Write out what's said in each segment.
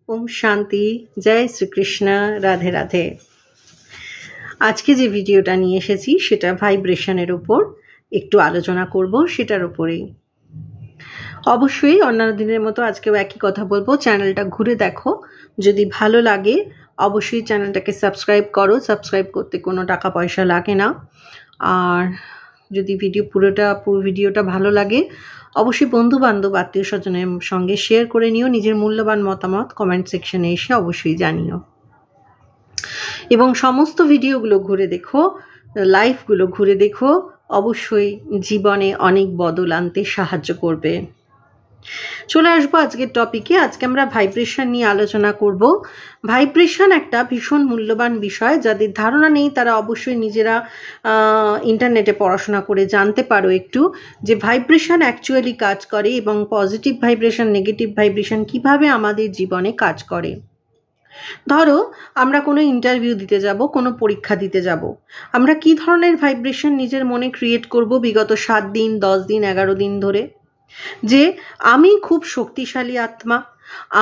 ओम शांति। जय श्री कृष्ण। राधे राधे। आज के जे ভিডিওটা নিয়ে এসেছি সেটা ভাইব্রেশনের উপর একটু আলোচনা করব। সেটার উপরেই অবশ্যই অন্যান্য দিনের মতো আজকেও একই কথা বলবো। চ্যানেলটা ঘুরে দেখো, যদি ভালো লাগে অবশ্যই চ্যানেলটাকে সাবস্ক্রাইব করো। সাবস্ক্রাইব করতে কোনো টাকা পয়সা লাগে না। আর যদি পুরো ভিডিওটা ভালো লাগে অবশ্যই বন্ধু বান্ধব আত্মীয় স্বজনের সঙ্গে শেয়ার করে নিও। নিজের মূল্যবান মতামত কমেন্ট সেকশনে এসে অবশ্যই জানিও এবং সমস্ত ভিডিওগুলো ঘুরে দেখো, লাইভগুলো ঘুরে দেখো। অবশ্যই জীবনে অনেক বদল আনতে সাহায্য করবে। চলে আসবো আজকের টপিকে। আজকে আমরা ভাইব্রেশন নিয়ে আলোচনা করব। ভাইব্রেশন একটা ভীষণ মূল্যবান বিষয়। যাদের ধারণা নেই তারা অবশ্যই নিজেরা ইন্টারনেটে পড়াশোনা করে জানতে পারো একটু যে ভাইব্রেশন অ্যাকচুয়ালি কাজ করে এবং পজিটিভ ভাইব্রেশন নেগেটিভ ভাইব্রেশন কিভাবে আমাদের জীবনে কাজ করে। ধরো আমরা কোনো ইন্টারভিউ দিতে যাব, কোনো পরীক্ষা দিতে যাব, আমরা কি ধরনের ভাইব্রেশন নিজের মনে ক্রিয়েট করব বিগত 7 দিন 10 দিন 11 দিন ধরে, যে আমি খুব শক্তিশালী আত্মা,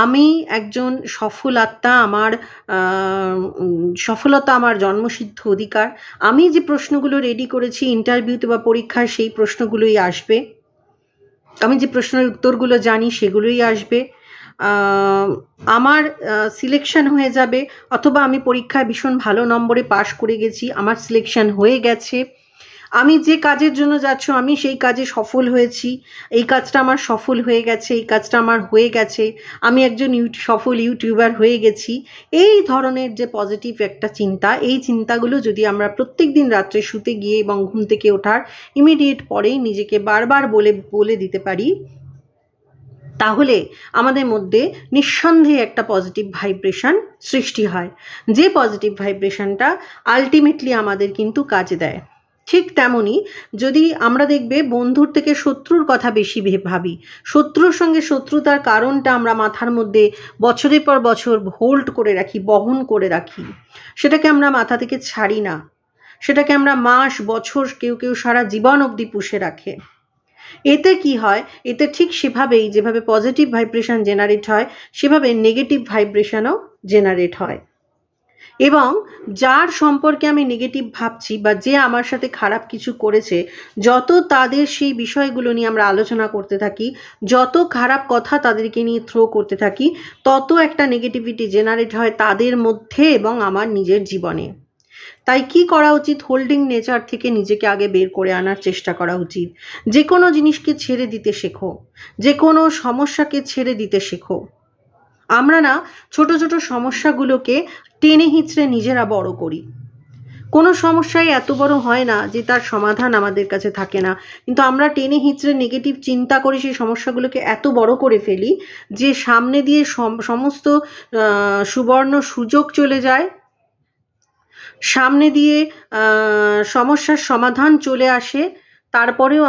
আমি একজন সফল আত্মা, আমার সফলতা আমার জন্মসিদ্ধ অধিকার, আমি যে প্রশ্নগুলো রেডি করেছি ইন্টারভিউতে বা পরীক্ষায় সেই প্রশ্নগুলোই আসবে, আমি যে প্রশ্নের উত্তরগুলো জানি সেগুলোই আসবে, আমার সিলেকশন হয়ে যাবে, অথবা আমি পরীক্ষায় ভীষণ ভালো নম্বরে পাশ করে গেছি, আমার সিলেকশন হয়ে গেছে, আমি যে কাজের জন্য যাচ্ছ আমি সেই কাজে সফল হয়েছি, এই কাজটা আমার সফল হয়ে গেছে, এই কাজটা আমার হয়ে গেছে, আমি একজন সফল ইউটিউবার হয়ে গেছি। এই ধরনের যে পজিটিভ একটা চিন্তা, এই চিন্তাগুলো যদি আমরা প্রত্যেক দিন রাত্রে শুতে গিয়ে এবং ঘুম থেকে ওঠার ইমিডিয়েট পরেই নিজেকে বারবার বলে দিতে পারি, তাহলে আমাদের মধ্যে নিঃসন্দেহে একটা পজিটিভ ভাইব্রেশন সৃষ্টি হয়, যে পজিটিভ ভাইব্রেশনটা আলটিমেটলি আমাদের কিন্তু কাজে দেয়। ঠিক তেমনই যদি আমরা দেখবে বন্ধুর থেকে শত্রুর কথা বেশি ভাবি, শত্রুর সঙ্গে শত্রুতার কারণটা আমরা মাথার মধ্যে বছরের পর বছর হোল্ড করে রাখি, বহন করে রাখি, সেটাকে আমরা মাথা থেকে ছাড়ি না, সেটাকে আমরা মাস বছর কেউ সারা জীবন অবধি পুষে রাখে। এতে কি হয়, এতে ঠিক সেভাবেই যেভাবে পজিটিভ ভাইব্রেশন জেনারেট হয় সেভাবে নেগেটিভ ভাইব্রেশনও জেনারেট হয়। এবং যার সম্পর্কে আমি নেগেটিভ ভাবছি বা যে আমার সাথে খারাপ কিছু করেছে, যত তাদের সেই বিষয়গুলো নিয়ে আমরা আলোচনা করতে থাকি, যত খারাপ কথা তাদেরকে নিয়ে থ্রো করতে থাকি, তত একটা নেগেটিভিটি জেনারেট হয় তাদের মধ্যে এবং আমার নিজের জীবনে। তাই কি করা উচিত, হোল্ডিং নেচার থেকে নিজেকে আগে বের করে আনার চেষ্টা করা উচিত। যে কোনো জিনিসকে ছেড়ে দিতে শেখো, যে কোনো সমস্যাকে ছেড়ে দিতে শেখো। আমরা না ছোট ছোট সমস্যাগুলোকে টেনে হিঁচড়ে নিজেরা বড় করি। কোনো সমস্যাই এত বড় হয় না যে তার সমাধান আমাদের কাছে থাকে না, কিন্তু আমরা টেনে হিঁচড়ে নেগেটিভ চিন্তা করে সেই সমস্যাগুলোকে এত বড় করে ফেলি যে সামনে দিয়ে সমস্ত সুবর্ণ সুযোগ চলে যায়, সামনে দিয়ে সমস্যার সমাধান চলে আসে, তারপরেও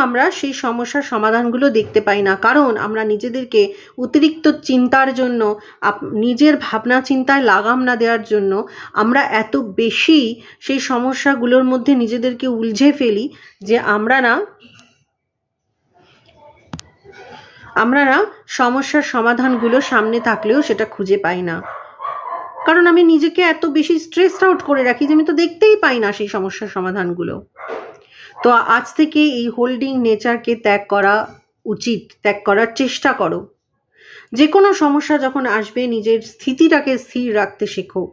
আমরা সেই সমস্যার সমাধানগুলো দেখতে পাই না, কারণ আমরা নিজেদেরকে অতিরিক্ত চিন্তার জন্য, নিজের ভাবনা চিন্তায় লাগাম না দেওয়ার জন্য আমরা এত বেশি সেই সমস্যাগুলোর মধ্যে নিজেদেরকে উলঝে ফেলি যে আমরা না সমস্যার সমাধানগুলো সামনে থাকলেও সেটা খুঁজে পাই না। কারণ আমি নিজেকে এত বেশি স্ট্রেসড আউট করে রাখি যে আমি তো দেখতেই পাই না সেই সমস্যার সমাধানগুলো। তো আজ থেকে এই হোল্ডিং নেচারকে ত্যাগ করা উচিত, ত্যাগ করার চেষ্টা করো। যে কোনো সমস্যা যখন আসবে নিজের স্থিতিটাকে স্থির রাখতে শেখো,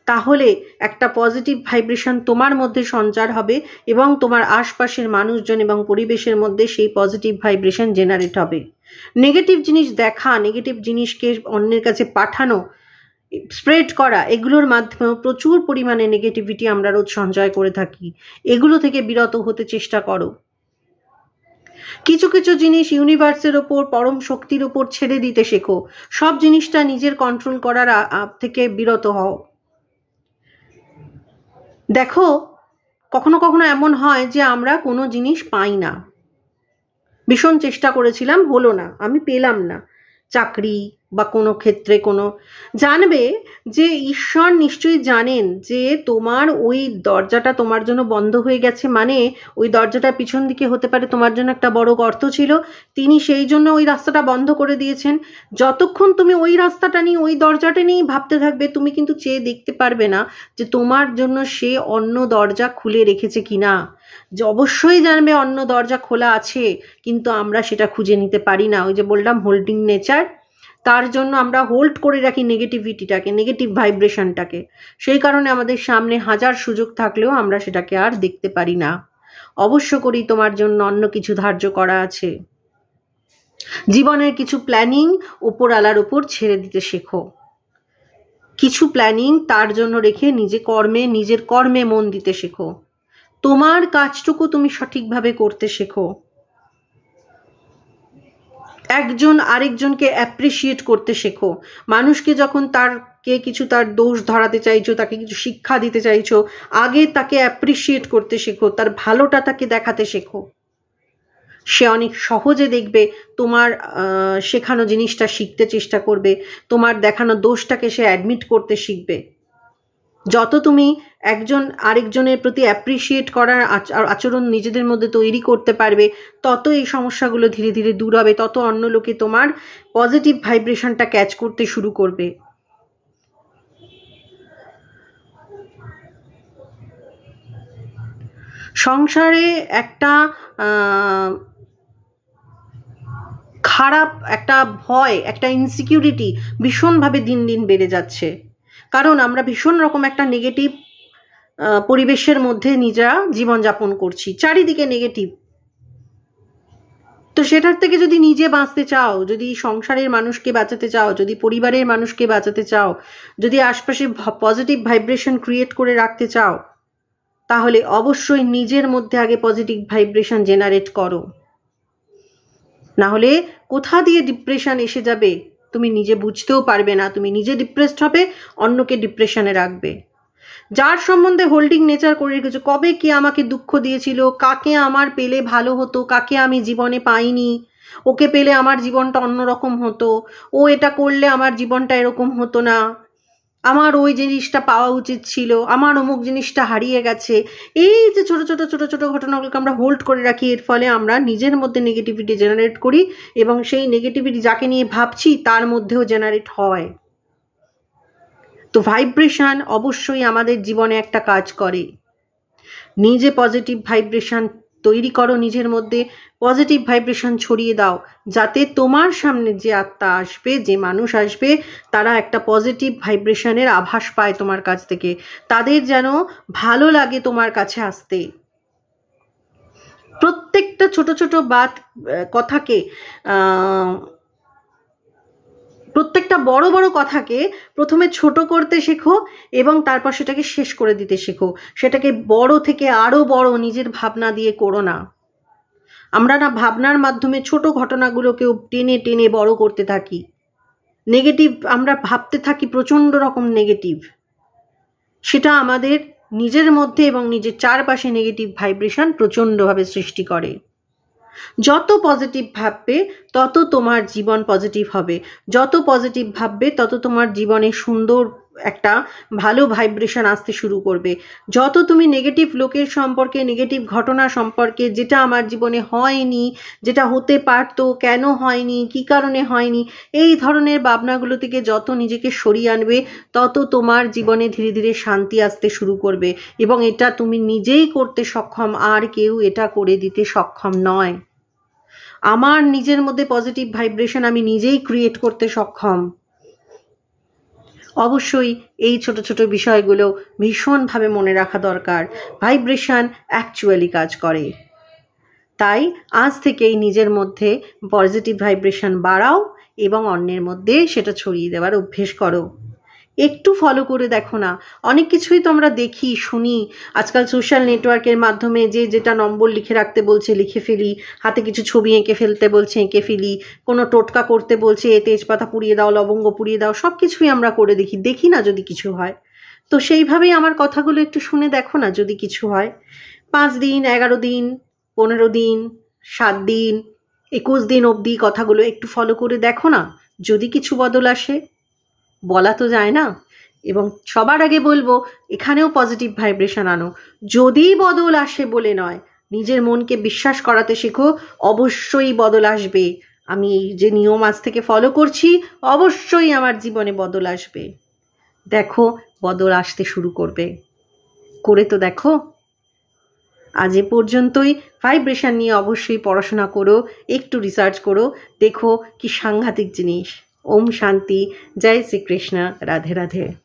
তাহলে একটা পজিটিভ ভাইব্রেশন তোমার মধ্যে সঞ্চার হবে এবং তোমার আশপাশের মানুষজন এবং পরিবেশের মধ্যে সেই পজিটিভ ভাইব্রেশন জেনারেট হবে। নেগেটিভ জিনিস দেখা, নেগেটিভ জিনিসকে অন্যের কাছে পাঠানো, স্প্রেড করা, এগুলোর মাধ্যমেও প্রচুর পরিমাণে নেগেটিভিটি আমরা রোজ সঞ্চয় করে থাকি। এগুলো থেকে বিরত হতে চেষ্টা করো। কিছু কিছু জিনিস ইউনিভার্সের ওপর, পরম শক্তির ওপর ছেড়ে দিতে শেখো। সব জিনিসটা নিজের কন্ট্রোল করার থেকে বিরত হও। দেখো কখনো কখনো এমন হয় যে আমরা কোনো জিনিস পাই না, ভীষণ চেষ্টা করেছিলাম, হলো না, আমি পেলাম না, চাকরি, বা কোনো ক্ষেত্রে কোনো জানবে যে ঈশ্বর নিশ্চয়ই জানেন যে তোমার ওই দরজাটা তোমার জন্য বন্ধ হয়ে গেছে, মানে ওই দরজাটা পিছন দিকে হতে পারে তোমার জন্য একটা বড় গর্ত ছিল, তিনি সেই জন্য ওই রাস্তাটা বন্ধ করে দিয়েছেন। যতক্ষণ তুমি ওই রাস্তাটা নিয়ে ওই দরজাটা নিয়েই ভাবতে থাকবে, তুমি কিন্তু চেয়ে দেখতে পারবে না যে তোমার জন্য সে অন্য দরজা খুলে রেখেছে কিনা। যে অবশ্যই জানবে অন্য দরজা খোলা আছে, কিন্তু আমরা সেটা খুঁজে নিতে পারি না। ওই যে বললাম হোল্ডিং নেচার, তার জন্য আমরা হোল্ড করে রাখি নেগেটিভিটিটাকে, নেগেটিভ ভাইব্রেশনটাকে। সেই কারণে আমাদের সামনে হাজার সুযোগ থাকলেও আমরা সেটাকে আর দেখতে পারি না। অবশ্য করি তোমার জন্য অন্য কিছু ধার্য করা আছে। জীবনের কিছু প্ল্যানিং উপরওয়ালার উপর ছেড়ে দিতে শেখো। কিছু প্ল্যানিং তার জন্য রেখে নিজের কর্মে মন দিতে শেখো। তোমার কাজটুকু তুমি সঠিকভাবে করতে শেখো। একজন আরেকজনকে অ্যাপ্রিসিয়েট করতে শেখো। মানুষকে যখন তার দোষ ধরাতে চাইছো, তাকে কিছু শিক্ষা দিতে চাইছো, আগে তাকে অ্যাপ্রিসিয়েট করতে শেখো, তার ভালোটা তাকে দেখাতে শেখো। সে অনেক সহজে দেখবে তোমার শেখানো জিনিসটা শিখতে চেষ্টা করবে, তোমার দেখানো দোষটাকে সে অ্যাডমিট করতে শিখবে। যত তুমি একজন আরেকজনের প্রতি অ্যাপ্রিসিয়েট করার আচরণ নিজেদের মধ্যে তৈরি করতে পারবে, তত এই সমস্যাগুলো ধীরে ধীরে দূর হবে, তত অন্য লোকে তোমার পজিটিভ ভাইব্রেশনটা ক্যাচ করতে শুরু করবে। সংসারে একটা খারাপ একটা ভয়, একটা ইনসিকিউরিটি ভীষণভাবে দিন দিন বেড়ে যাচ্ছে, কারণ আমরা ভীষণ রকম একটা নেগেটিভ পরিবেশের মধ্যে নিজেরা জীবনযাপন করছি, চারিদিকে নেগেটিভ। তো সেটার থেকে যদি নিজে বাঁচতে চাও, যদি সংসারের মানুষকে বাঁচাতে চাও, যদি পরিবারের মানুষকে বাঁচাতে চাও, যদি আশপাশে পজিটিভ ভাইব্রেশন ক্রিয়েট করে রাখতে চাও, তাহলে অবশ্যই নিজের মধ্যে আগে পজিটিভ ভাইব্রেশন জেনারেট করো। না হলে কোথা দিয়ে ডিপ্রেশন এসে যাবে তুমি নিজে বুঝতেও পারবে না। তুমি নিজে ডিপ্রেসড হবে, অন্যকে ডিপ্রেশনে রাখবে। যার সম্বন্ধে হোল্ডিং নেচার করে রেখেছো, কবে কে আমাকে দুঃখ দিয়েছিল, কাকে আমার পেলে ভালো হতো, কাকে আমি জীবনে পাইনি, ওকে পেলে আমার জীবনটা অন্যরকম হতো, ও এটা করলে আমার জীবনটা এরকম হতো না, আমার ওই জিনিসটা পাওয়া উচিত ছিল, আমার অমুক জিনিসটা হারিয়ে গেছে। এই যে ছোট ছোট ছোট ছোট ঘটনাগুলোকে আমরা হোল্ড করে রাখি, এর ফলে আমরা নিজের মধ্যে নেগেটিভিটি জেনারেট করি, এবং সেই নেগেটিভিটি যাকে নিয়ে ভাবছি তার মধ্যেও জেনারেট হয়। তো ভাইব্রেশন অবশ্যই আমাদের জীবনে একটা কাজ করে। নিজে পজিটিভ ভাইব্রেশন তৈরি করো, নিজের মধ্যে পজিটিভ ভাইব্রেশন ছড়িয়ে দাও, যাতে তোমার সামনে যে আত্মা আসবে, যে মানুষ আসবে, তারা একটা পজিটিভ ভাইব্রেশনের আভাস পায় তোমার কাছ থেকে, তাদের যেন ভালো লাগে তোমার কাছে আসতে। প্রত্যেকটা ছোট ছোট কথাকে প্রত্যেকটা বড় বড় কথাকে প্রথমে ছোট করতে শেখো, এবং তারপর সেটাকে শেষ করে দিতে শেখো। সেটাকে বড় থেকে আরো বড় নিজের ভাবনা দিয়ে করো না। আমরা না ভাবনার মাধ্যমে ছোট ঘটনাগুলোকেও টেনে টেনে বড় করতে থাকি। নেগেটিভ আমরা ভাবতে থাকি, প্রচণ্ড রকম নেগেটিভ, সেটা আমাদের নিজের মধ্যে এবং নিজের চারপাশে নেগেটিভ ভাইব্রেশন প্রচণ্ডভাবে সৃষ্টি করে। যত পজিটিভ ভাববে তত তোমার জীবন পজিটিভ হবে, যত পজিটিভ ভাববে তত তোমার জীবনে সুন্দর একটা ভালো ভাইব্রেশন আসতে শুরু করবে। যত তুমি নেগেটিভ লোকের সম্পর্কে, নেগেটিভ ঘটনা সম্পর্কে, যেটা আমার জীবনে হয়নি, যেটা হতে পারতো, কেন হয়নি, কি কারণে হয়নি, এই ধরনের ভাবনাগুলো থেকে যত নিজেকে সরিয়ে আনবে, তত তোমার জীবনে ধীরে ধীরে শান্তি আসতে শুরু করবে, এবং এটা তুমি নিজেই করতে সক্ষম, আর কেউ এটা করে দিতে সক্ষম নয়। আমার নিজের মধ্যে পজিটিভ ভাইব্রেশন আমি নিজেই ক্রিয়েট করতে সক্ষম। অবশ্যই এই ছোট ছোট বিষয়গুলো ভীষণভাবে মনে রাখা দরকার। ভাইব্রেশন অ্যাকচুয়ালি কাজ করে। তাই আজ থেকেই নিজের মধ্যে পজিটিভ ভাইব্রেশন বাড়াও এবং অন্যের মধ্যে সেটা ছড়িয়ে দেওয়ার অভ্যেস করো। একটু ফলো করে দেখো না, অনেক কিছুই তো আমরা দেখি, শুনি। আজকাল সোশ্যাল নেটওয়ার্কের মাধ্যমে যে যেটা নম্বর লিখে রাখতে বলছে লিখে ফেলি, হাতে কিছু ছবি এঁকে ফেলতে বলছে এঁকে ফেলি, কোনো টোটকা করতে বলছে তেজপাতা পুড়িয়ে দাও, লবঙ্গ পুড়িয়ে দাও, সব কিছুই আমরা করে দেখি না যদি কিছু হয়। তো সেইভাবেই আমার কথাগুলো একটু শুনে দেখো না, যদি কিছু হয়। 5 দিন, 11 দিন, 15 দিন, 7 দিন, 21 দিন অবধি কথাগুলো একটু ফলো করে দেখো না, যদি কিছু বদল আসে, বলা তো যায় না। এবং সবার আগে বলবো, এখানেও পজিটিভ ভাইব্রেশন আনো। যদি বদল আসে বলে নয়, নিজের মনকে বিশ্বাস করাতে শেখো, অবশ্যই বদল আসবে। আমি এই যে নিয়ম আজ থেকে ফলো করছি, অবশ্যই আমার জীবনে বদল আসবে। দেখো, বদল আসতে শুরু করবে। করে তো দেখো। আজ এ পর্যন্তই। ভাইব্রেশন নিয়ে অবশ্যই পড়াশোনা করো, একটু রিসার্চ করো, দেখো কি সাংঘাতিক জিনিস। ওম শান্তি। জয় শ্রীকৃষ্ণ। রাধে রাধে।